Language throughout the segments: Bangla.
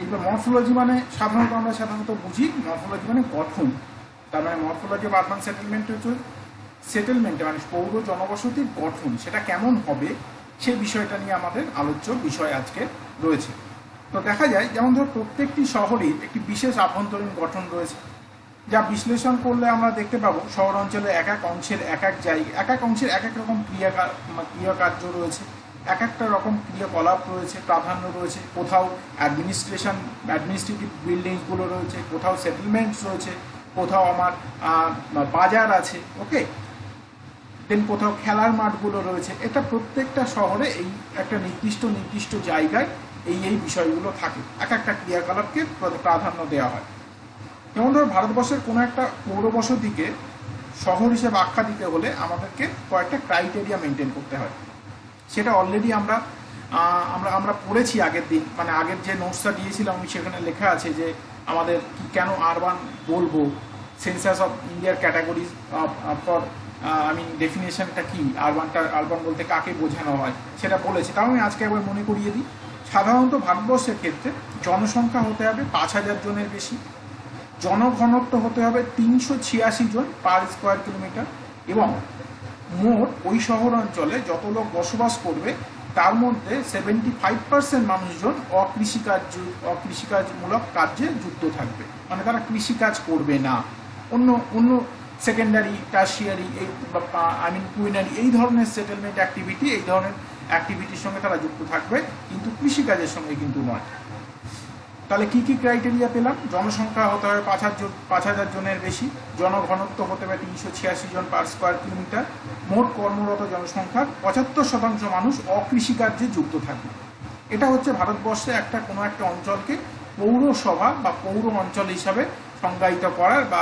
এবার মরফোলজি মানে আমরা সাধারণত বুঝি মরফোলজি মানে গঠন। তার মানে মরফোলজি অফ আরবান সেটেলমেন্ট হচ্ছে সেটেলমেন্টে মানে পৌর জনবসতির গঠন, সেটা কেমন হবে সেই বিষয়টা নিয়ে আমাদের আলোচ্য বিষয় আজকে রয়েছে। তো দেখা যায় যেমন ধর প্রত্যেকটি শহরেই একটি বিশেষ আভ্যন্তরীণ গঠন রয়েছে, যা বিশ্লেষণ করলে আমরা দেখতে পাবো শহর অঞ্চলে এক এক অংশের এক এক রকম ক্রিয়াকার্য রয়েছে, এক একটা রকম ক্রিয়াকলাপ রয়েছে, প্রাধান্য রয়েছে। কোথাও অ্যাডমিনিস্ট্রেটিভ বিল্ডিংসগুলো রয়েছে, কোথাও সেটেলমেন্টস রয়েছে, কোথাও আমার বাজার আছে, ওকে, দেন কোথাও খেলার মাঠগুলো রয়েছে। এটা প্রত্যেকটা শহরে এই একটা নির্দিষ্ট জায়গায় এই বিষয়গুলো থাকে, এক একটা ক্রিয়াকলাপকে প্রাধান্য দেওয়া হয়। যেমন ধরো ভারতবর্ষের কোনো একটা পৌরবসতিকে শহর হিসেবে আখ্যা দিতে হলে আমাদেরকে কয়েকটা ক্রাইটেরিয়া মেনটেন করতে হয়। সেটা অলরেডি আমরা পড়েছি আগের দিন, মানে আগের যে নোটসটা দিয়েছিলাম আমি সেখানে লেখা আছে যে আমাদের কেন আরবান বলবো, সেন্সাস অফ ইন্ডিয়ার ক্যাটাগরিজ ফর ডেফিনেশনটা কি, আরবান বলতে কাকে বোঝানো হয় সেটা বলেছি। তাও আমি আজকে একবার মনে করিয়ে দিই। সাধারণত ভারতবর্ষের ক্ষেত্রে জনসংখ্যা হতে হবে 5,000 জনের বেশি, জনঘনত্ব হতে হবে 386 জন পার স্কোয়ার কিলোমিটার, এবং মোট ওই শহর অঞ্চলে যত লোক বসবাস করবে তার মধ্যে 75% মানুষজন অকৃষিকাজমূলক কাজে যুক্ত থাকবে, মানে তারা কৃষিকাজ করবে না, অন্য সেকেন্ডারি, টার্সিয়ারি, কুইনারি এই ধরনের সেটেলমেন্ট অ্যাক্টিভিটি, এই ধরনের অ্যাক্টিভিটির সঙ্গে তারা যুক্ত থাকবে, কিন্তু কৃষিকাজের সঙ্গে কিন্তু নয়। তাহলে কি কি ক্রাইটেরিয়া পেলাম? জনসংখ্যা হতে হবে 5,000 জনের বেশি, জনঘনত্ব হতে হবে 386 জন পার স্কোয়ার কিলোমিটার, মোট কর্মরত জনসংখ্যার 75% মানুষ অকৃষিকার্যে যুক্ত থাকবে। এটা হচ্ছে ভারতবর্ষে কোনো একটা অঞ্চলকে পৌরসভা বা পৌর অঞ্চল হিসাবে সংজ্ঞায়িত করার বা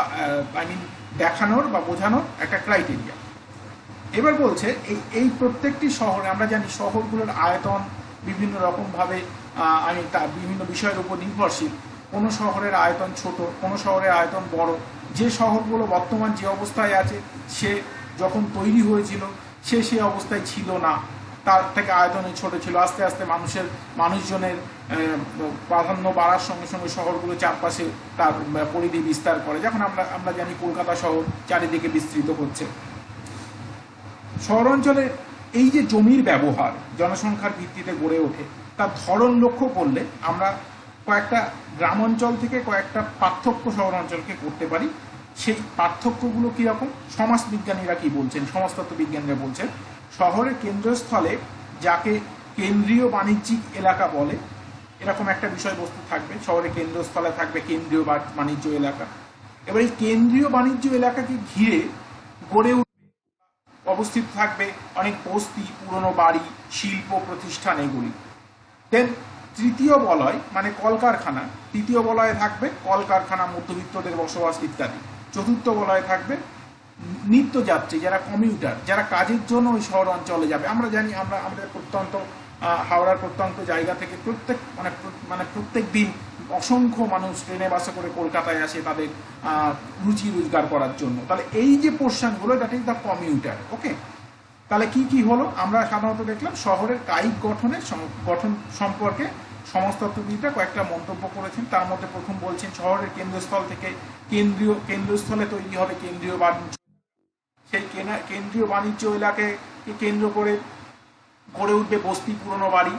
দেখানোর বা বোঝানোর একটা ক্রাইটেরিয়া। এবার বলছে এই প্রত্যেকটি শহরে, আমরা জানি শহরগুলোর আয়তন বিভিন্ন রকমভাবে বিভিন্ন বিষয়ের উপর নির্ভরশীল। কোনো শহরের আয়তন ছোট, কোনো শহরের আয়তন বড়। যে শহরগুলো বর্তমান যে অবস্থায় আছে, সে যখন তৈরি হয়েছিল সে অবস্থায় ছিল না, তার থেকে আয়তনে ছোট ছিল। আস্তে আস্তে মানুষজনের প্রাধান্য বাড়ার সঙ্গে সঙ্গে শহরগুলো চারপাশে তার পরিধি বিস্তার করে। যখন আমরা জানি কলকাতা শহর চারিদিকে বিস্তৃত হচ্ছে। শহর অঞ্চলে এই যে জমির ব্যবহার জনসংখ্যার ভিত্তিতে গড়ে ওঠে, তার ধরন লক্ষ্য করলে আমরা কয়েকটা গ্রাম অঞ্চল থেকে কয়েকটা পার্থক্য শহর অঞ্চলকে করতে পারি। সেই পার্থক্যগুলো কীরকম? সমাজবিজ্ঞানীরা কি বলছেন, সমাজতত্ত্ব বিজ্ঞানীরা বলছেন, শহরের কেন্দ্রস্থলে যাকে কেন্দ্রীয় বাণিজ্যিক এলাকা বলে, এরকম একটা বিষয়বস্তু থাকবে। শহরের কেন্দ্রস্থলে থাকবে কেন্দ্রীয় বাণিজ্য এলাকা। এবার এই কেন্দ্রীয় বাণিজ্য এলাকাকে ঘিরে গড়ে অবস্থিত থাকবে অনেক বস্তি, পুরনো বাড়ি, শিল্প প্রতিষ্ঠান, এগুলি। দেন তৃতীয় বলয় মানে কলকারখানা, তৃতীয় বলয়ে থাকবে কলকারখানা, মধ্যবিত্তদের বসবাস ইত্যাদি। চতুর্থ বলয়ে থাকবে নিত্যযাত্রী, যারা কমিউটার, যারা কাজের জন্য ওই শহর অঞ্চলে যাবে। আমরা জানি আমাদের প্রত্যন্ত হাওড়ার প্রত্যন্ত জায়গা থেকে প্রত্যেক দিন অসংখ্য মানুষ ট্রেনে বাসে করে কলকাতায় আসে তাদের রুচি রোজগার করার জন্য। তাহলে এই যে পোর্শনগুলো, দ্যাট ইজ দ্য কমিউটার, ওকে। তাহলে কি হলো? আমরা সাধারণত দেখলাম শহরের কায়িক গঠন সম্পর্কে সমাজতত্ত্ববিদরা কয়েকটা মন্তব্য করেছেন। তার মধ্যে প্রথম বলছেন শহরের কেন্দ্রস্থল থেকে কেন্দ্রস্থলে তৈরি হবে কেন্দ্রীয় বাণিজ্য, সেই কেন্দ্রীয় বাণিজ্য এলাকাকে কেন্দ্র করে গড়ে উঠবে বস্তি, পুরনো বাড়ি,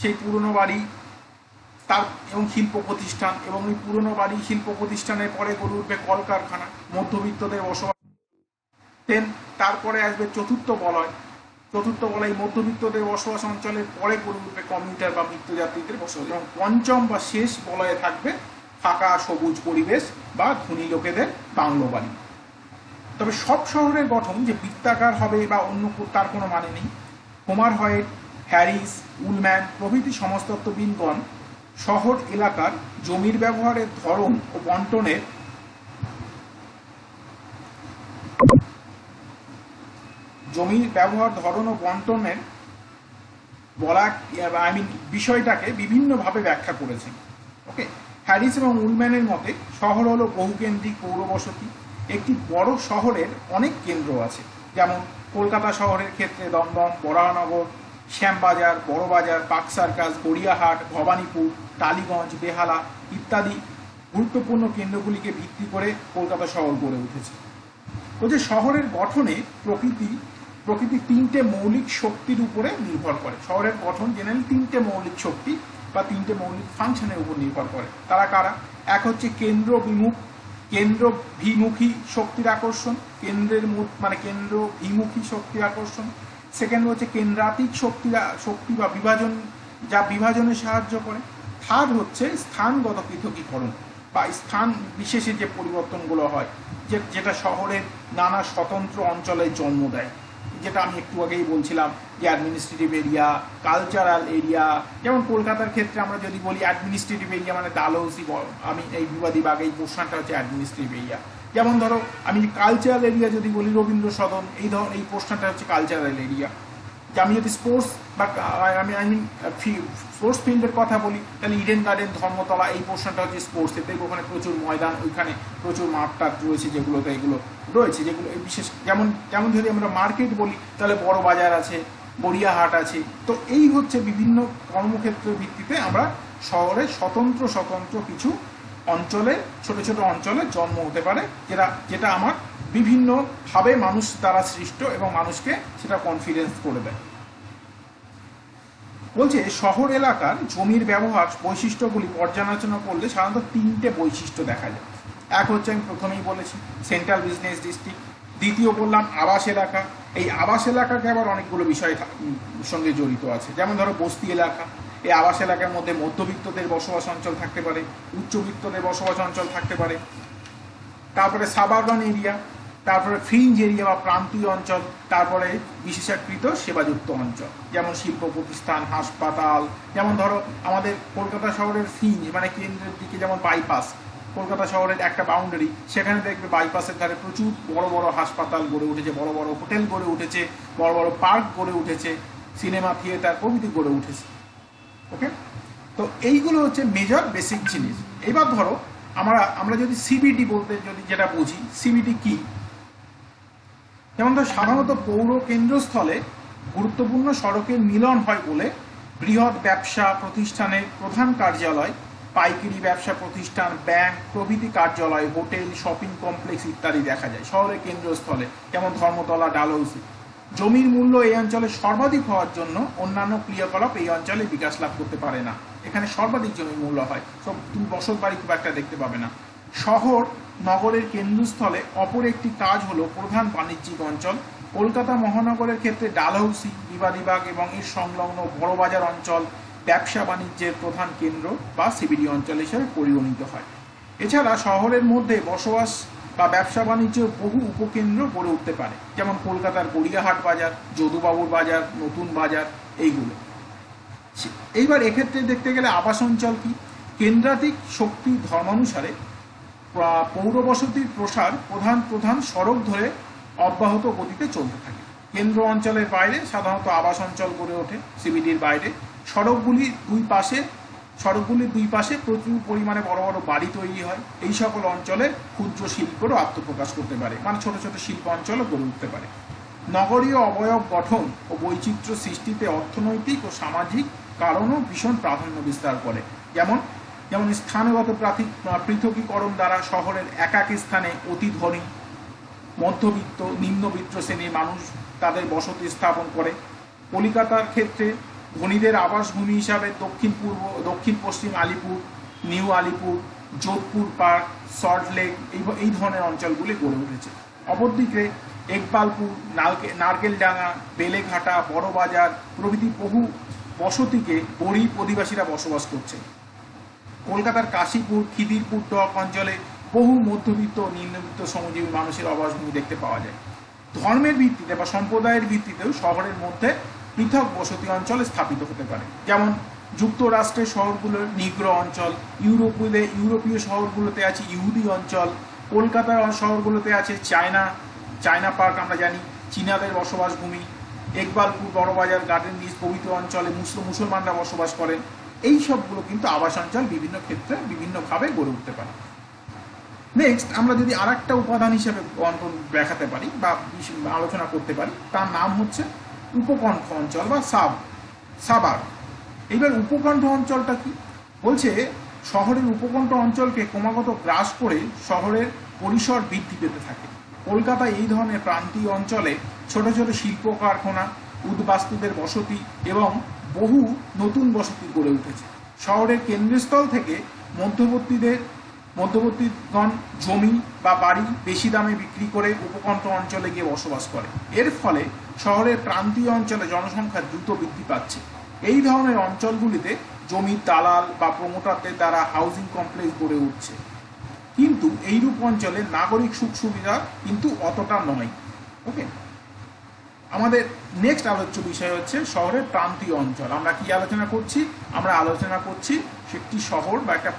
সেই পুরনো বাড়ি এবং শিল্প প্রতিষ্ঠান, এবং এই পুরনো বাড়ি শিল্প প্রতিষ্ঠানের পরে গড়ে উঠবে কলকারখানা, মধ্যবিত্তদের বসবাস। দেন তারপরে আসবে চতুর্থ বলয়, মধ্যবিত্তদের বসবাস অঞ্চলের পরে গড়ে উঠবে কমিউটার বা নিত্যযাত্রীদের বসবাস, এবং পঞ্চম বা শেষ বলয়ে থাকবে ফাঁকা সবুজ পরিবেশ বা ধনী লোকেদের বাংলো বাড়ি। তবে সব শহরের গঠন যে বৃত্তাকার হবে বা অন্য তার কোনো মানে নেই। হোমার হোয়াইট, হ্যারিস, উলম্যান প্রভৃতি সমাজতত্ত্ববিদগণ শহর এলাকার জমির ব্যবহারের ধরন ও বন্টনের বিষয়টাকে বিভিন্নভাবে ব্যাখ্যা করেছেন, ওকে। হ্যারিস এবং উলম্যানের মতে শহর হলো বহুকেন্দ্রিক পৌরবসতি। একটি বড় শহরের অনেক কেন্দ্র আছে, যেমন কলকাতা শহরের ক্ষেত্রে দমদম, বরাহনগর, শ্যামবাজার, বড়বাজার, পার্ক সার্কাস, গড়িয়াহাট, ভবানীপুর, টালিগঞ্জ, বেহালা ইত্যাদি গুরুত্বপূর্ণ কেন্দ্রগুলিকে ভিত্তি করে কলকাতা শহর গড়ে উঠেছে। বলছে শহরের গঠনে প্রকৃতি তিনটে মৌলিক শক্তির উপরে নির্ভর করে। শহরের গঠন জেনারেলি তিনটে মৌলিক শক্তি বা তিনটে মৌলিক ফাংশনের উপর নির্ভর করে। তারা কারা? এক হচ্ছে কেন্দ্রভিমুখী শক্তির আকর্ষণ, কেন্দ্রভিমুখী শক্তির আকর্ষণ। সেকেন্ড হচ্ছে কেন্দ্রাতিক শক্তি বা বিভাজন, যা বিভাজনে সাহায্য করে। থার্ড হচ্ছে স্থানগত পৃথকীকরণ বা স্থান বিশেষে যে পরিবর্তনগুলো হয়, যেটা শহরের নানা স্বতন্ত্র অঞ্চলের জন্ম দেয়, যেটা আমি একটু আগেই বলছিলাম যে অ্যাডমিনিস্ট্রেটিভ এরিয়া, কালচারাল এরিয়া। যেমন কলকাতার ক্ষেত্রে আমরা যদি বলি অ্যাডমিনিস্ট্রেটিভ এরিয়া মানে ডালহৌসি, আমি এই বিবাদী বাগ এই পোর্শনটা হচ্ছে অ্যাডমিনিস্ট্রেটিভ এরিয়া। যেমন ধরো আমি কালচারাল এরিয়া যদি বলি রবীন্দ্র সদন, এই পোর্শনটা হচ্ছে কালচারাল এরিয়া। যে আমি যদি স্পোর্টস বা স্পোর্টস ফিল্ডের কথা বলি তাহলে ইডেন গার্ডেন, ধর্মতলা এই পোর্শনটা হচ্ছে স্পোর্টস। এতে ওখানে প্রচুর ময়দান, ওইখানে প্রচুর মাঠ টাট রয়েছে, যেগুলোতে এগুলো রয়েছে, যেগুলো বিশেষ যেমন যদি আমরা মার্কেট বলি তাহলে বড় বাজার আছে, গড়িয়াহাট আছে। তো এই হচ্ছে বিভিন্ন কর্মক্ষেত্রের ভিত্তিতে আমরা শহরে স্বতন্ত্র কিছু অঞ্চলে, ছোট ছোট অঞ্চলে জন্ম হতে পারে, যেটা আমার বিভিন্নভাবে মানুষ দ্বারা সৃষ্ট এবং মানুষকে সেটা কনফিডেন্স করে দেয়। বলছে শহর এলাকার জমির ব্যবহার বৈশিষ্ট্যগুলি পর্যালোচনা করলে সাধারণত তিনটে বৈশিষ্ট্য দেখা যায়। এক হচ্ছে আমি প্রথমেই বলেছি সেন্ট্রাল বিজনেস ডিস্ট্রিক্ট। দ্বিতীয় বললাম আবাস এলাকা। এই আবাস এলাকাকে আবার অনেকগুলো বিষয় সঙ্গে জড়িত আছে। যেমন ধরো বস্তি এলাকা, এই আবাস এলাকার মধ্যে মধ্যবিত্তদের বসবাস অঞ্চল থাকতে পারে, উচ্চবিত্তদের বসবাস অঞ্চল থাকতে পারে। তারপরে সাবারবান এরিয়া, তারপরে ফ্রিঞ্জ এরিয়া বা প্রান্তীয় অঞ্চল, তারপরে বিশেষাকৃত সেবাযুক্ত অঞ্চল, যেমন শিল্প প্রতিষ্ঠান, হাসপাতাল। যেমন ধরো আমাদের কলকাতা শহরের ফ্রিঞ্জ মানে কেন্দ্রের দিকে যেমন বাইপাস, কলকাতা শহরের একটা বাউন্ডারি, সেখানে দেখবে বাইপাসের ধারে প্রচুর বড় বড় হাসপাতাল গড়ে উঠেছে, বড় বড় হোটেল গড়ে উঠেছে, বড় বড় পার্ক গড়ে উঠেছে, সিনেমা থিয়েটার প্রভৃতি গড়ে উঠেছে। ওকে, তো এইগুলো হচ্ছে মেজর বেসিক জিনিস। এবার ধরো আমরা যদি সিবিডি বলতে যদি যেটা বুঝি, সিবিডি কি? যেমন ধর সাধারণত পৌর কেন্দ্রস্থলে গুরুত্বপূর্ণ সড়কের মিলন হয় বলে বৃহৎ ব্যবসা প্রতিষ্ঠানের প্রধান কার্যালয়, পাইকারি ব্যবসা প্রতিষ্ঠান, ব্যাংক প্রভৃতি কার্যালয়, হোটেল, শপিং কমপ্লেক্স ইত্যাদি দেখা যায় শহরের কেন্দ্রস্থলে, যেমন ধর্মতলা, ডালহৌসি। জমির মূল্য এই অঞ্চলে সর্বাধিক হওয়ার জন্য অন্যান্য ক্রিয়াকলাপ এই অঞ্চলে বিকাশ লাভ করতে পারে না। এখানে সর্বাধিক জমির মূল্য হয়, সব তুমি বসত বাড়ি খুব একটা দেখতে পাবে না। শহর নগরের কেন্দ্রস্থলে অপর একটি কাজ হলো প্রধান বাণিজ্যিক অঞ্চল। কলকাতা মহানগরের ক্ষেত্রে ডালহৌসি, বিবাদীবাগ এবং এর সংলগ্ন বড়বাজার অঞ্চল ব্যবসা বাণিজ্যের প্রধান কেন্দ্র বা সিবিডি অঞ্চল হিসেবে পরিগণিত হয়। এছাড়া শহরের মধ্যে বসবাস বা ব্যবসা বাণিজ্যের বহু উপকেন্দ্র গড়ে উঠতে পারে, যেমন কলকাতার গড়িয়াহাট বাজার, যদুবাবুর বাজার, নতুন বাজার, এইগুলো। এইবার এক্ষেত্রে দেখতে গেলে আবাস অঞ্চল কি? কেন্দ্রাতিক শক্তি ধর্মানুসারে পৌর বসতির প্রসার প্রধান সড়ক ধরে অব্যাহত গতিতে চলতে থাকে। কেন্দ্র অঞ্চলের বাইরে সাধারণত আবাস অঞ্চল গড়ে ওঠে। সিবিডির বাইরে সড়কগুলির দুই পাশে প্রচুর পরিমাণে বড় বড় বাড়ি তৈরি হয়। এই সকল অঞ্চলে ক্ষুদ্র শিল্পেরও আত্মপ্রকাশ করতে পারে, মানে ছোট ছোট শিল্প অঞ্চলও গড়ে উঠতে পারে। নগরীয় অবয়ব গঠন ও বৈচিত্র্য সৃষ্টিতে অর্থনৈতিক ও সামাজিক কারণও ভীষণ প্রাধান্য বিস্তার করে। যেমন স্থানগত পৃথকীকরণ দ্বারা শহরের এক স্থানে অতি ধনী, মধ্যবিত্ত, নিম্নবিত্ত শ্রেণীর মানুষ তাদের বসতি স্থাপন করে। কলিকাতার ক্ষেত্রে ধনীদের আবাসভূমি হিসাবে দক্ষিণ পশ্চিম আলিপুর, নিউ আলিপুর, যোধপুর পার্ক, সল্টলেক এই ধরনের অঞ্চলগুলি গড়ে উঠেছে। অপরদিকে একবালপুর, নারকেলডাঙ্গা, বেলেঘাটা, বড়বাজার প্রভৃতি বহু বসতিকে গরিব অধিবাসীরা বসবাস করছে। কলকাতার কাশীপুর, খিদিরপুর ডক অঞ্চলে বহু মধ্যবিত্ত ও নিম্নবিত্ত শ্রমজীবী মানুষের আবাসভূমি দেখতে পাওয়া যায়। ধর্মের ভিত্তিতে বা সম্প্রদায়ের ভিত্তিতেও শহরের মধ্যে পৃথক বসতি অঞ্চল স্থাপিত হতে পারে। যেমন যুক্তরাষ্ট্রের শহরগুলোর নিগ্রো অঞ্চল, ইউরোপীয় শহরগুলোতে আছে ইহুদি অঞ্চল, কলকাতার শহরগুলোতে আছে চায়না পার্ক, আমরা জানি চীনাদের বসবাস ভূমি, একবালপুর, বড়বাজার, গার্ডেন রিচ প্রভৃতি অঞ্চলে মুসলমানরা বসবাস করেন। এই সবগুলো কিন্তু আবাস অঞ্চল বিভিন্ন ক্ষেত্রে বিভিন্নভাবে গড়ে উঠতে পারে। নেক্সট আমরা যদি আর একটা উপাদান হিসেবে দেখাতে পারি বা আলোচনা করতে পারি, তার নাম হচ্ছে উপকণ্ঠ অঞ্চল বা সাব সাবার্ব। এইবার উপকণ্ঠ অঞ্চলটা কি বলছে, শহরের উপকণ্ঠ অঞ্চলকে ক্রমাগত গ্রাস করে শহরের পরিসর বৃদ্ধি পেতে থাকে। কলকাতায় এই ধরনের প্রান্তীয় অঞ্চলে ছোট ছোট শিল্প কারখানা, উদ্বাস্তুদের বসতি এবং বহু নতুন বসতি গড়ে উঠেছে। শহরের কেন্দ্রস্থল থেকে মধ্যবর্তীগণ জমি বা বাড়ি বেশি দামে বিক্রি করে উপকণ্ঠ অঞ্চলে গিয়ে বসবাস করে। এর ফলে শহরের প্রান্তীয় অঞ্চলে জনসংখ্যা দ্রুত বৃদ্ধি পাচ্ছে। এই ধরনের অঞ্চলগুলিতে জমির দালাল বা প্রমোটারদের দ্বারা হাউজিং কমপ্লেক্স গড়ে উঠছে, কিন্তু এইরূপ অঞ্চলে নাগরিক সুখ সুবিধা কিন্তু অতটা নয়। ওকে, আমাদের নেক্সট আলোচ্য বিষয় হচ্ছে শহরের প্রান্তীয় অঞ্চল। আমরা কি আলোচনা করছি? আমরা আলোচনা করছি একটি শহর বা একটা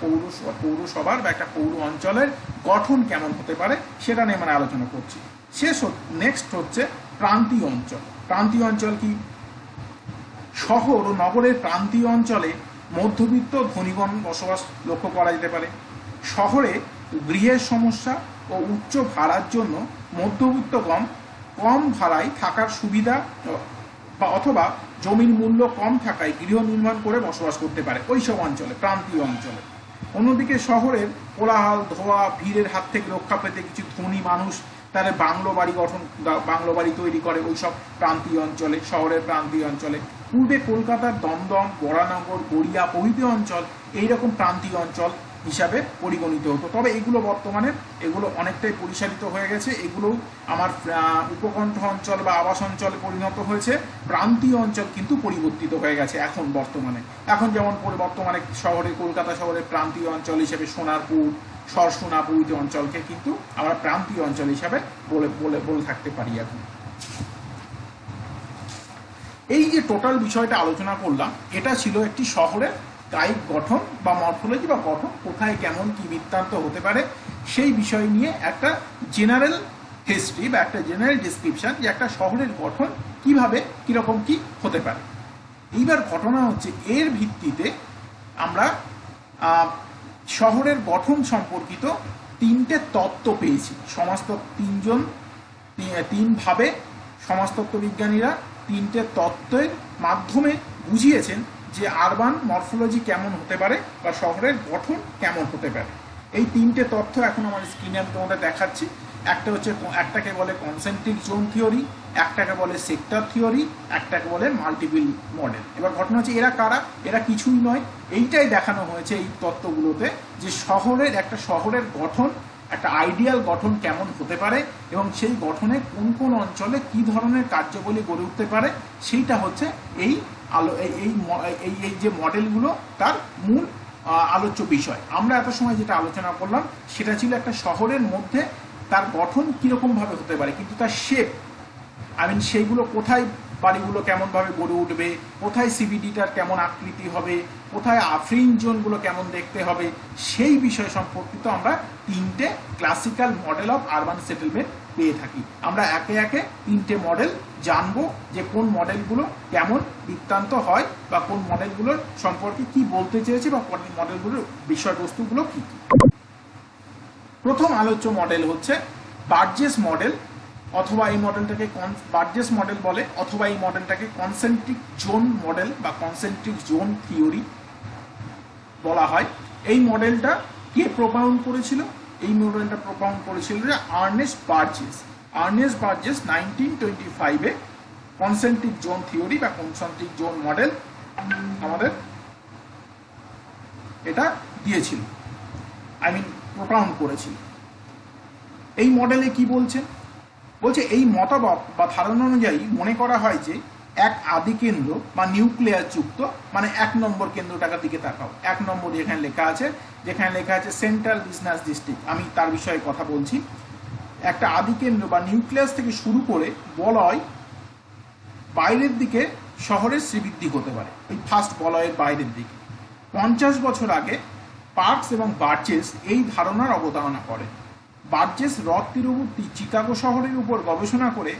পৌরসভার বা একটা পৌর অঞ্চলের গঠন কেমন হতে পারে সেটা নিয়ে আমরা আলোচনা করছি। নেক্সট হচ্ছে প্রান্তীয় অঞ্চল। প্রান্তীয় অঞ্চল কি? শহর ও নগরের প্রান্তীয় অঞ্চলে মধ্যবিত্ত ধনীগণ বসবাস লক্ষ্য করা যেতে পারে। শহরে গৃহের সমস্যা ও উচ্চ ভাড়ার জন্য মধ্যবিত্তগণ কম ভাড়ায় থাকার সুবিধা বা অথবা জমির মূল্য কম থাকায় গৃহ নির্মাণ করে বসবাস করতে পারে ওইসব অঞ্চলে, প্রান্তীয় অঞ্চলে। অন্যদিকে শহরের কোলাহল, ধোয়া, ভিড়ের হাত থেকে রক্ষা পেতে কিছু ধনী মানুষ তারা বাংলো বাড়ি তৈরি করে ওইসব প্রান্তীয় অঞ্চলে, শহরের প্রান্তীয় অঞ্চলে। পূর্বে কলকাতার দমদম, বরানগর, গড়িয়া প্রভৃতি অঞ্চল এইরকম প্রান্তীয় অঞ্চল হিসাবে পরিগণিত হতো। তবে এগুলো বর্তমানে অনেকটাই পরিচালিত হয়ে গেছে। এগুলো আমার উপকণ্ঠ অঞ্চল বা আবাস অঞ্চলে পরিণত হয়েছে। প্রান্তীয় অঞ্চল কিন্তু পরিবর্তিত হয়ে গেছে এখন বর্তমানে। এখন যেমন বর্তমানে কলকাতা শহরের প্রান্তীয় অঞ্চল হিসেবে সোনারপুর, সরসোনা প্রভৃতি অঞ্চলকে কিন্তু আমরা প্রান্তীয় অঞ্চল হিসাবে বলে থাকতে পারি এখন। এই যে টোটাল বিষয়টা আলোচনা করলাম, এটা ছিল একটি শহরের কায়িক গঠন বা মরফোলজি বা গঠন, কোথায় কেমন কি বৃত্তান্ত হতে পারে সেই বিষয় নিয়ে একটা জেনারেল হিস্ট্রি বা একটা জেনারেল ডিসক্রিপশন, যে একটা শহরের গঠন কিভাবে কিরকম কি হতে পারে। এইবার ঘটনা হচ্ছে এর ভিত্তিতে আমরা শহরের গঠন সম্পর্কিত তিনটে তত্ত্ব পেয়েছি। তিনভাবে সমাজতত্ত্ব বিজ্ঞানীরা তিনটে তত্ত্বের মাধ্যমে বুঝিয়েছেন যে আরবান মরফোলজি কেমন হতে পারে বা শহরের গঠন কেমন হতে পারে। এই তিনটে তথ্য এখন আমার স্ক্রিনে আমি তোমাদের দেখাচ্ছি। একটাকে বলে কনসেন্ট্রিক জোন থিওরি, একটাকে বলে সেক্টর থিওরি, একটাকে বলে মাল্টিপল মডেল। এবার ঘটনা হচ্ছে এরা কারা? এরা কিছুই নয়, এইটাই দেখানো হয়েছে এই তত্ত্বগুলোতে যে একটা শহরের গঠন, একটা আইডিয়াল গঠন কেমন হতে পারে এবং সেই গঠনে কোন কোন অঞ্চলে কি ধরনের কার্যাবলী গড়ে উঠতে পারে সেইটা হচ্ছে এই যে মডেলগুলো তার মূল আলোচ্য বিষয়। আমরা এত সময় যেটা আলোচনা করলাম সেটা ছিল একটা শহরের মধ্যে তার গঠন কিরকম ভাবে হতে পারে, কিন্তু তার শেপ, সেইগুলো কোথায় বাড়িগুলো কেমন ভাবে গড়ে উঠবে, কোথায় সিবিডিটার কেমন আকৃতি হবে, কোথায় ফ্রিঞ্জ জোনগুলো কেমন দেখতে হবে, সেই বিষয় সম্পর্কিত আমরা তিনটে classical model of urban settlement পেয়ে থাকি। আমরা একে একে তিনটে মডেল জানবো যে কোন মডেলগুলো কেমন বৃত্তান্ত হয় বা কোন মডেলগুলোর সম্পর্কে কি বলতে চেয়েছে বা কোন মডেলগুলোর বিষয়বস্তুগুলো কি কি। প্রথম আলোচ্য মডেল হচ্ছে বার্জেস মডেল, অথবা এই মডেলটাকে বার্জেস মডেল বলে, অথবা এই মডেলটাকে কনসেন্ট্রিক জোন মডেল বা কনসেন্ট্রিক জোন থিওরি বলা হয়। এই মডেলটা কে প্রোপাউন্ড করেছিল? এই মডেলটা প্রোপাউন্ড করেছিল যে আর্নেস্ট বার্জেস। 1925-এ কনসেন্ট্রিক জোন থিওরি বা কনসেন্ট্রিক জোন মডেল আমাদের এটা দিয়েছিল, প্রোপাউন্ড করেছিল। এই মডেলে কি বলছে? এই মতবাদ বা ধারণা অনুযায়ী মনে করা হয় যে এক আদি কেন্দ্র বা নিউক্লিয়াস যুক্ত, এক নম্বর কেন্দ্রটার দিকে তাকাও, 1 নম্বর যেখানে লেখা আছে সেন্ট্রাল বিজনেস ডিস্ট্রিক্ট, আমি তার বিষয়ে কথা বলছি। একটা আদি কেন্দ্র বা নিউক্লিয়াস থেকে শুরু করে বলয় বাইরের দিকে শহরের শ্রীবৃদ্ধি হতে পারে, এই ফার্স্ট বলয়ের বাইরের দিকে। 50 বছর আগে পার্কস এবং বার্জেস এই ধারণার অবতারণা করে। বার্জেস হ্রদ তীরবর্তী চিকাগো শহরের উপর গবেষণা করে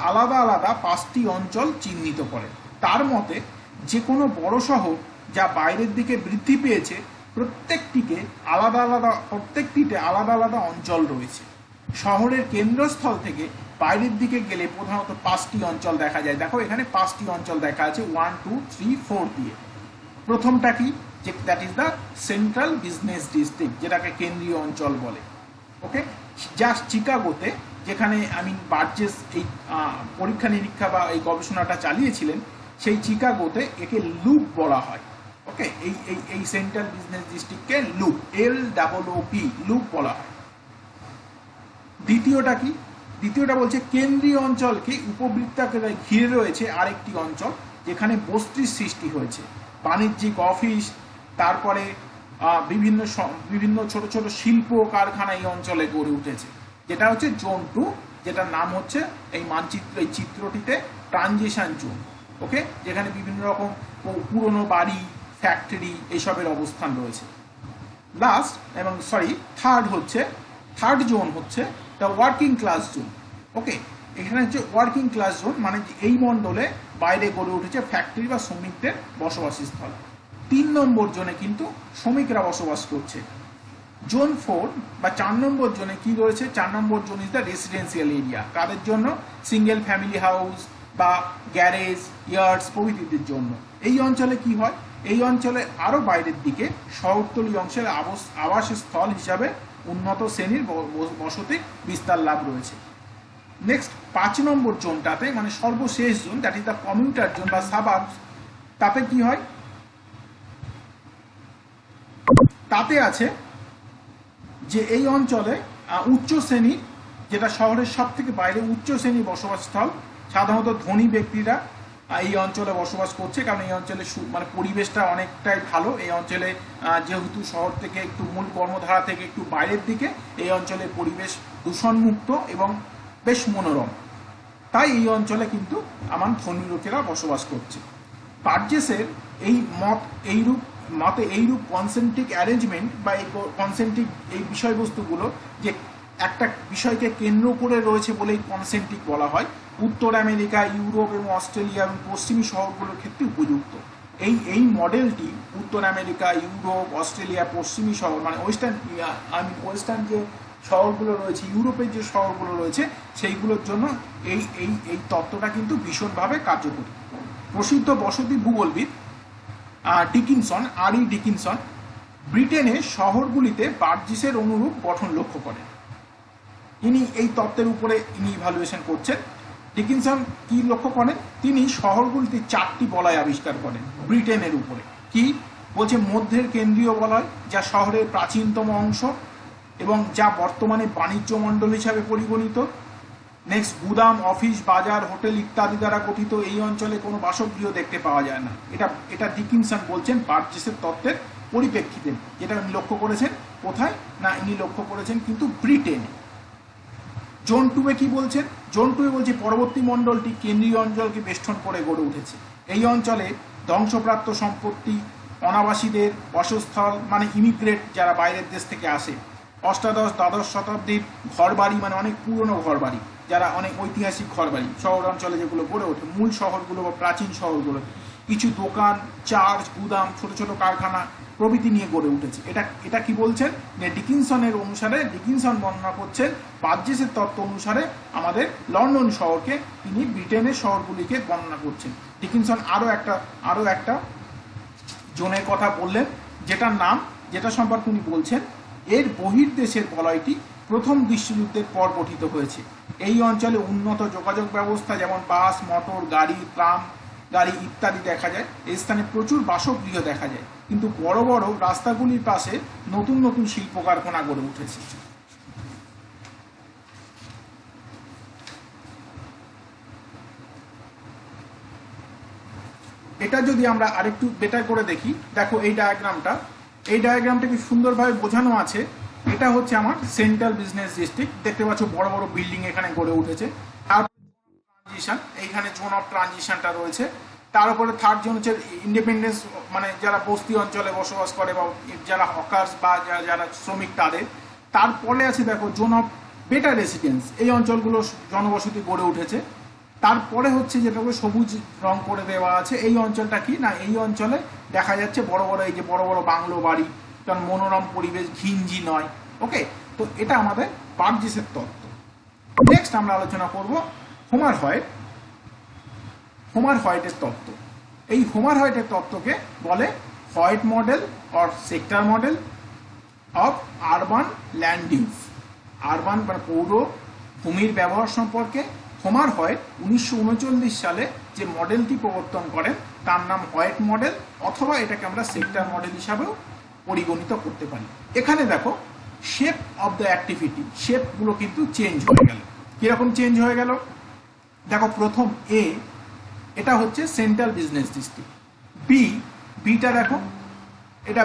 আলাদা আলাদা 5টি অঞ্চল চিহ্নিত করে। তার মতে যে কোনো বড় শহর যা বাইরের দিকে বৃদ্ধি পেয়েছে প্রত্যেকটিতে আলাদা আলাদা অঞ্চল রয়েছে। শহরের কেন্দ্রস্থল থেকে বাইরের দিকে গেলে প্রধানত 5টি অঞ্চল দেখা যায়। দেখো এখানে 5টি অঞ্চল দেখা আছে 1 2 3 4 দিয়ে। প্রথমটা কি, যে that is the central business district, যেটাকে কেন্দ্রীয় অঞ্চল বলে। ওকে, যা চিকাগোতে, যেখানে বার্জেস এই পরীক্ষা নিরীক্ষা বা এই গবেষণাটা চালিয়েছিলেন, সেই চিকাগোতে একে লুপ বলা হয়। ওকে, এই সেন্ট্রাল বিজনেস ডিস্ট্রিক্টকে লুপ, LOOP, লুপ বলা হয়। দ্বিতীয়টা কি, দ্বিতীয়টা বলছে কেন্দ্রীয় অঞ্চলকে উপবৃত্তাকে ঘিরে রয়েছে আরেকটি অঞ্চল, যেখানে বস্তির সৃষ্টি হয়েছে, বাণিজ্যিক অফিস, তারপরে বিভিন্ন ছোট ছোট শিল্প কারখানা এই অঞ্চলে গড়ে উঠেছে, যেটা হচ্ছে জোন 2, যেটার নাম হচ্ছে এই মানচিত্র, এই চিত্রটিতে ট্রানজিশন জোন। ওকে, যেখানে বিভিন্ন রকম পুরনো বাড়ি, ফ্যাক্টরি এইসবের অবস্থান রয়েছে। লাস্ট এবং থার্ড জোন হচ্ছে দ্য ওয়ার্কিং ক্লাস জোন। ওকে, এখানে হচ্ছে ওয়ার্কিং ক্লাস জোন, মানে এই মণ্ডলে বাইরে গড়ে উঠেছে ফ্যাক্টরি বা শ্রমিকদের বসবাসী স্থল। 3 নম্বর জোনে কিন্তু শ্রমিকরা বসবাস করছে। জোন 4 বা 4 নম্বর জোনে কি রয়েছে, 4 নম্বর zone is the residential area. কাদের জন্য, সিঙ্গেল ফ্যামিলি হাউস বা গ্যারেজ, ইয়ার্ডস প্রভৃতিদের জন্য। এই অঞ্চলে কি হয়, এই অঞ্চলে আরো বাইরের দিকে শহরতলি অংশের আবাসস্থল হিসাবে উন্নত শ্রেণীর বসতি বিস্তার লাভ রয়েছে। নেক্সট 5 নম্বর জোনটাতে, মানে সর্বশেষ zone, that is the commuter zone বা সাবার্বস, তাতে কি হয়, তাতে আছে যে এই অঞ্চলে উচ্চ শ্রেণীর, যেটা শহরের সব থেকে বাইরে উচ্চ শ্রেণীর বসবাস স্থল, সাধারণত ধনী ব্যক্তিরা এই অঞ্চলে বসবাস করছে, কারণ এই অঞ্চলে মানে পরিবেশটা অনেকটাই ভালো। এই অঞ্চলে যেহেতু শহর থেকে একটু মূল কর্মধারা থেকে একটু বাইরের দিকে, এই অঞ্চলের পরিবেশ দূষণমুক্ত এবং বেশ মনোরম, তাই এই অঞ্চলে কিন্তু আমার ধনী লোকেরা বসবাস করছে। বার্জেসের এই মতে এইরূপ কনসেন্ট্রিক অ্যারেঞ্জমেন্ট বা এই কনসেন্ট্রিক এই বিষয়বস্তুগুলো, যে একটা বিষয়কে কেন্দ্র করে রয়েছে বলেই কনসেন্ট্রিক বলা হয়, উত্তর আমেরিকা, ইউরোপ এবং অস্ট্রেলিয়া এবং পশ্চিমী শহরগুলোর ক্ষেত্রে উপযুক্ত। এই মডেলটি উত্তর আমেরিকা, ইউরোপ, অস্ট্রেলিয়া, পশ্চিমী শহর, মানে ওয়েস্টার্ন যে শহরগুলো রয়েছে, ইউরোপের যে শহরগুলো রয়েছে, সেইগুলোর জন্য এই তত্ত্বটা কিন্তু ভীষণভাবে কার্যকরী। প্রসিদ্ধ বসতি ভূগোলবিদ ডিকিনসন, ডিকিনসন, ব্রিটেনের শহরগুলিতে বার্জেসের অনুরূপ গঠন লক্ষ্য করেন। ইনি এই তত্ত্বের উপরে ইভ্যালুয়েশন করছেন। ডিকিনসন কি লক্ষ্য করেন, তিনি শহরগুলিতে 4টি বলয় আবিষ্কার করেন ব্রিটেনের উপরে। কি বলছে, মধ্যের কেন্দ্রীয় বলয়, যা শহরের প্রাচীনতম অংশ এবং যা বর্তমানে বাণিজ্য মণ্ডল হিসাবে পরিগণিত। নেক্সট, গুদাম, অফিস, বাজার, হোটেল ইত্যাদি দ্বারা গঠিত এই অঞ্চলে কোনো বাসগৃহ দেখতে পাওয়া যায় না। এটা ডিকিনসন বলছেন বার্জেসের তত্ত্বের পরিপ্রেক্ষিতে, যেটা উনি লক্ষ্য করেছেন কোথায় না, ইনি লক্ষ্য করেছেন কিন্তু ব্রিটেনে। জোন 2-এ কি বলছেন, জোন 2-এ বলছে পরবর্তী মণ্ডলটি কেন্দ্রীয় অঞ্চলকে বেষ্টন করে গড়ে উঠেছে। এই অঞ্চলে ধ্বংসপ্রাপ্ত সম্পত্তি, অনাবাসীদের বাসস্থল, মানে ইমিগ্রেট যারা বাইরের দেশ থেকে আসে, অষ্টাদশ দ্বাদশ শতাব্দীর ঘরবাড়ি, মানে অনেক পুরনো ঘরবাড়ি, যারা অনেক ঐতিহাসিক ঘরবাড়ি শহর অঞ্চলে যেগুলো গড়ে ওঠে, মূল শহরগুলো বা প্রাচীন শহরগুলো, কিছু দোকান, চার্চ, গুদাম, ছোট ছোট কারখানা প্রভৃতি নিয়ে গড়ে উঠেছে। এটা কি বলছেন, যে ডিকিনসনের অনুসারে, ডিকিনসন বর্ণনা করছেন বার্জেসের তত্ত্ব অনুসারে আমাদের লন্ডন শহরকে, তিনি ব্রিটেনের শহরগুলিকে বর্ণনা করছেন। ডিকিনসন আরো একটা জোনের কথা বললেন, যেটা সম্পর্কে উনি বলছেন, এর বহির্দেশের বলয়টি প্রথম বিশ্বযুদ্ধের পর গঠিত হয়েছে। এই অঞ্চলে উন্নত যোগাযোগ ব্যবস্থা, যেমন বাস, মোটর গাড়ি, ট্রাম গাড়ি ইত্যাদি দেখা যায়। এই স্থানে প্রচুর বাসগৃহ দেখা যায়, কিন্তু বড় বড় রাস্তাগুলির পাশে নতুন নতুন শিল্প কারখানা গড়ে উঠেছে। এটা যদি আমরা আরেকটু বেটার করে দেখি, দেখো এই ডায়াগ্রামটা কি সুন্দরভাবে বোঝানো আছে। এটা হচ্ছে আমার সেন্ট্রাল বিজনেস ডিস্ট্রিক্ট, দেখতে পাচ্ছ বড় বড় বিল্ডিং এখানে গড়ে উঠেছে। আর ট্রানজিশন, এইখানে জোন অফ ট্রানজিশনটা রয়েছে। তার উপরে থার্ড জোন হচ্ছে ইন্ডিপেন্ডেন্স, মানে যারা বস্তি অঞ্চলে বসবাস করে বা যারা হকার্স বা যারা শ্রমিক তাদের। তারপরে আছে দেখো জোন অফ বেটার রেসিডেন্স, এই অঞ্চলগুলো জনবসতি গড়ে উঠেছে। তারপরে হচ্ছে যেটাকে সবুজ রং করে দেওয়া আছে, এই অঞ্চলটা কি না, এই অঞ্চলে দেখা যাচ্ছে বড় বড় এই যে বড় বড় বাংলো বাড়ি, কারণ মনোরম পরিবেশ, ঘিঞ্জি নয়। ওকে, তো এটা আমাদের বার্জেসের তত্ত্ব। নেক্সট আমরা আলোচনা করব হোমার হোয়াইটের তত্ত্ব। এই হোমার হোয়াইটের তত্ত্বকে বলে white model or sector model of urban land use. Urban মানে পৌর ভূমির ব্যবহার সম্পর্কে হোমার হোয়াইট 1939 সালে যে মডেলটি প্রবর্তন করেন তার নাম হোয়াইট মডেল, অথবা এটাকে আমরা সেক্টর মডেল হিসাবেও পরিগণিত করতে পারি। এখানে দেখো শেপ অফ দ্য অ্যাক্টিভিটি, শেপগুলো কিন্তু চেঞ্জ হয়ে গেল। কিরকম চেঞ্জ হয়ে গেল দেখো, প্রথম এ, এটা হচ্ছে সেন্ট্রাল বিজনেস ডিস্ট্রিক্ট। বিটা দেখো, এটা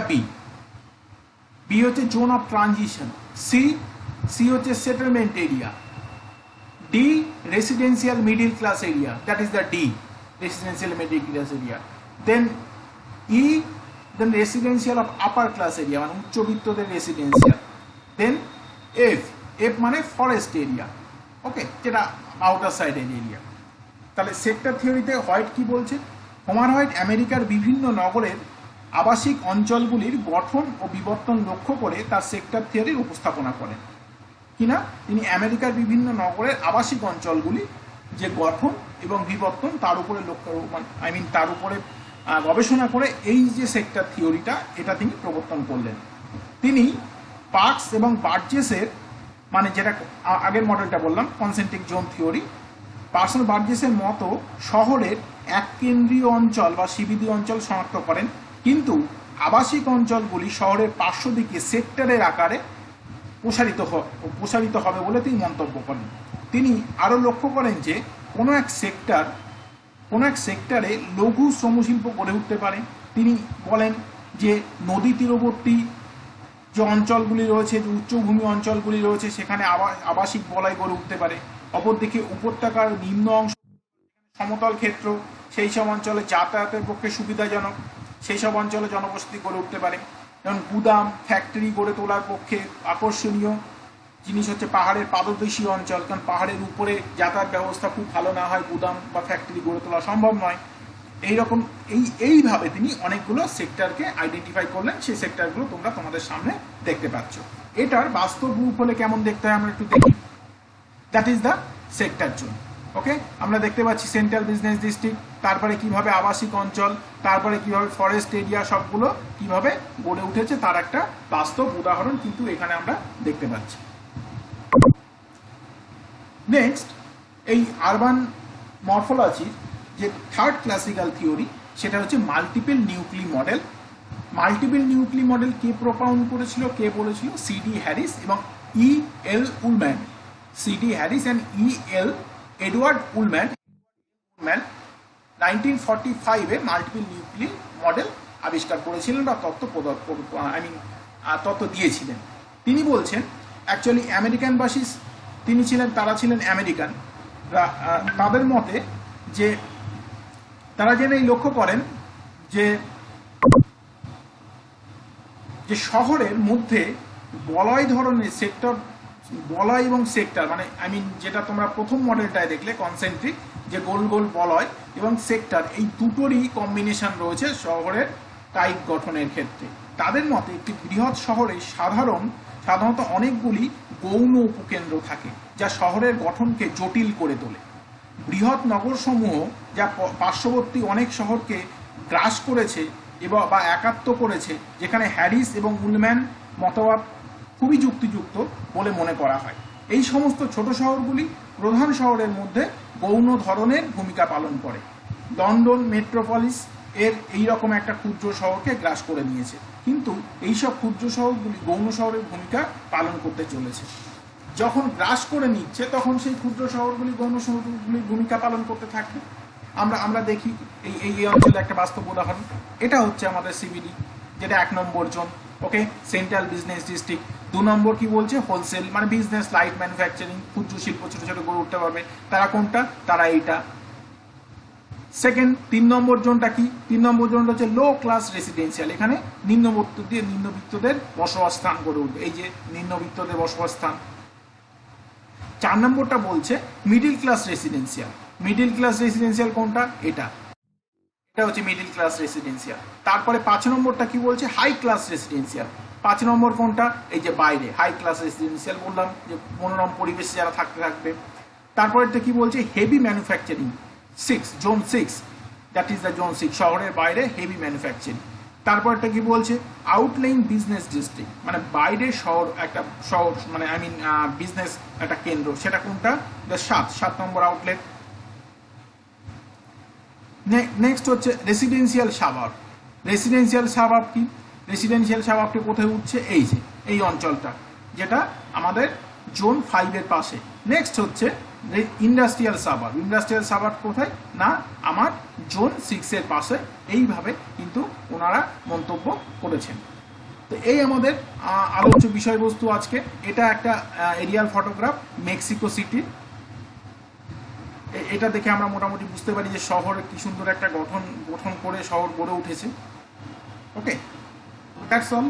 বি হচ্ছে জোন অফ ট্রানজিশন। সি হচ্ছে settlement area. D residential middle class area, that is the D, residential middle class area. Then residential of upper class area, মানে উচ্চবিত্তদের রেসিডেন্সিয়াল। দেন এফ মানে ফরেস্ট এরিয়া, ওকে, যেটা আউটার সাইডের এরিয়া। তাহলে সেক্টর থিওরিতে হোয়াইট কি বলছে? হোমার হোয়াইট আমেরিকার বিভিন্ন নগরের আবাসিক অঞ্চলগুলির গঠন ও বিবর্তন লক্ষ্য করে তার সেক্টর থিওরির উপস্থাপনা করেন। কিনা তিনি আমেরিকার বিভিন্ন নগরের আবাসিক অঞ্চলগুলি যে গঠন এবং বিবর্তন তার উপরে তার উপরে গবেষণা করে এই যে সেক্টর থিওরিটা, এটা তিনি প্রবর্তন করলেন। তিনি পার্কস এবং বার্জেসের, মানে যেটা আগের মডেলটা বললাম কনসেন্ট্রিক জোন থিওরি, পার্সন বার্জেসের মতো শহরের এক কেন্দ্রীয় অঞ্চল বা সিবিডি অঞ্চল শনাক্ত করেন, কিন্তু আবাসিক অঞ্চলগুলি শহরের পার্শ্ব দিকে সেক্টরের আকারে প্রসারিত হবে বলে তিনি মন্তব্য করেন। তিনি আরও লক্ষ্য করেন যে কোনো এক সেক্টরে লঘু শ্রমশিল্প গড়ে উঠতে পারে। তিনি বলেন যে নদী তীরবর্তী যে অঞ্চলগুলি রয়েছে, যে উচ্চভূমি অঞ্চলগুলি রয়েছে, সেখানে আবাসিক বলয় গড়ে উঠতে পারে। অপরদিকে উপত্যকার নিম্ন অংশ, সমতল ক্ষেত্র, সেই সব অঞ্চলে যাতায়াতের পক্ষে সুবিধাজনক, সেই সব অঞ্চলে জনবসতি গড়ে উঠতে পারে। যেমন গুদাম, ফ্যাক্টরি গড়ে তোলার পক্ষে আকর্ষণীয় জিনিস হচ্ছে পাহাড়ের পাদদেশী অঞ্চল, কারণ পাহাড়ের উপরে যাতায়াত ব্যবস্থা খুব ভালো না হয় গুদাম বা ফ্যাক্টরি গড়ে তোলা সম্ভব নয়। এইভাবে তিনি অনেকগুলো সেক্টরকে আইডেন্টিফাই করলেন। সেই সেক্টরগুলো তোমরা তোমাদের সামনে দেখতে পাচ্ছ। এটার বাস্তব রূপ হলে কেমন দেখতে হয় আমরা একটু দেখি। That is the sector zone. Okay, আমরা দেখতে পাচ্ছি সেন্ট্রাল বিজনেস ডিস্ট্রিক্ট, তারপরে কিভাবে আবাসিক অঞ্চল, তারপরে কিভাবে ফরেস্ট এরিয়া, সবগুলো কিভাবে গড়ে উঠেছে তার একটা বাস্তব উদাহরণ কিন্তু এখানে আমরা দেখতে পাচ্ছি। নেক্সট, এই আরবান মরফোলজির যে থার্ড ক্লাসিক্যাল থিওরি, সেটা হচ্ছে multiple nuclei model. Multiple nuclei model কে প্রপাউন্ড করেছিল, কে বলেছিল? সিডি হ্যারিস এবং E.L. Ullman. CD Harris and E.L. Edward Ullman 1945-এ মাল্টিপল নিউক্লি মডেল আবিষ্কার করেছিলেন বা তত্ত্ব দিয়েছিলেন। তিনি বলছেন অ্যাকচুয়ালি আমেরিকানবাসী তারা ছিলেন আমেরিকান। তাদের মতে যে তারা যেন এই লক্ষ্য করেন যে শহরের মধ্যে বলয় ধরনের সেক্টর, বলয় এবং সেক্টর, মানে যেটা তোমরা প্রথম মডেলটায় দেখলে কনসেন্ট্রিক, যে গোল গোল বলয় এবং সেক্টর, এই দুটোরই কম্বিনেশন রয়েছে শহরের কায়িক গঠনের ক্ষেত্রে। তাদের মতে একটি বৃহৎ শহরে সাধারণত অনেকগুলি গৌণ উপকেন্দ্র থাকে, যা শহরের গঠনকে জটিল করে তোলে। বৃহৎ নগরসমূহ যা পার্শ্ববর্তী অনেক শহরকে গ্রাস করেছে বা একাত্ম করেছে, যেখানে হ্যারিস এবং উলম্যান মতবাদ খুবই যুক্তিযুক্ত বলে মনে করা হয়। এই সমস্ত ছোট শহরগুলি প্রধান শহরের মধ্যে গৌণ ধরনের ভূমিকা পালন করে। লন্ডন মেট্রোপলিস এর এইরকম একটা ক্ষুদ্র শহরকে গ্রাস করে নিয়েছে, কিন্তু এইসব ক্ষুদ্র শহরগুলি গৌণ শহরের ভূমিকা পালন করতে চলেছে। যখন গ্রাস করে নিচ্ছে তখন সেই ক্ষুদ্র শহরগুলি গৌণ শহরগুলির ভূমিকা পালন করতে থাকবে। আমরা দেখি এই অঞ্চলে একটা বাস্তব উদাহরণ, এটা হচ্ছে আমাদের সিবিডি, যেটা 1 নম্বর জোন। ওকে, সেন্ট্রাল বিজনেস ডিস্ট্রিক্ট। 2 নম্বর কি বলছে? হোলসেল, মানে বিজনেস, লাইট ম্যানুফ্যাকচারিং, ক্ষুদ্র শিল্প ছোট ছোট গড়ে উঠতে পারবে। তারা কোনটা? তারা এইটা। সেকেন্ড, 3 নম্বর জোনটা কি? 3 নম্বর জোনটা হচ্ছে লো ক্লাস রেসিডেন্সিয়াল। এখানে নিম্নবিত্তদের বসবাস স্থান গড়ে উঠবে, এই যে নিম্নবিত্তদের বসবাস স্থান। 4 নম্বরটা বলছে middle class residential. Middle class residential কোনটা? এটা হচ্ছে মিডিল ক্লাস রেসিডেন্সিয়াল। তারপরে 5 নম্বরটা কি বলছে? High class residential. 5 নম্বর কোনটা, এই যে বাইরে হাই ক্লাস রেসিডেন্সিয়াল বললাম, যে মনোরম পরিবেশে যারা থাকতে থাকবে। তারপরেরটা কি বলছে, heavy manufacturing 6, zone 6, that is the zone 6, শহরের বাইরে হেভি ম্যানুফ্যাকচারিং। তারপরটা কি বলছে, আউটলাইন বিজনেস ডিস্ট্রিক্ট, মানে বাইরে শহর, একটা শহর মানে আই মিন বিজনেস একটা কেন্দ্র, সেটা কোনটা, 7 নম্বর আউটলেট। নেক্সট হচ্ছে রেসিডেন্সিয়াল সাবাব। রেসিডেন্সিয়াল সাবাব কি, রেসিডেন্সিয়াল সাবাবটি কোথায় উঠছে, এই যে এই অঞ্চলটা, যেটা আমাদের জোন 5 এর পাশে। নেক্সট হচ্ছে ইন্ডাস্ট্রিয়াল সাবাব। ইন্ডাস্ট্রিয়াল সাবাব কোথায় না, আমার জোন 6 এর পাশে। এইভাবে কিন্তু ওনারা মন্তব্য করেছেন। তো এই আমাদের আলোচ্য বিষয়বস্তু আজকে। এটা একটা এরিয়াল ফটোগ্রাফ মেক্সিকো সিটির। এটা দেখে আমরা মোটামুটি বুঝতে পারি যে শহরে কি সুন্দর একটা গঠন করে শহর গড়ে উঠেছে। ওকে, দ্যাটস অল।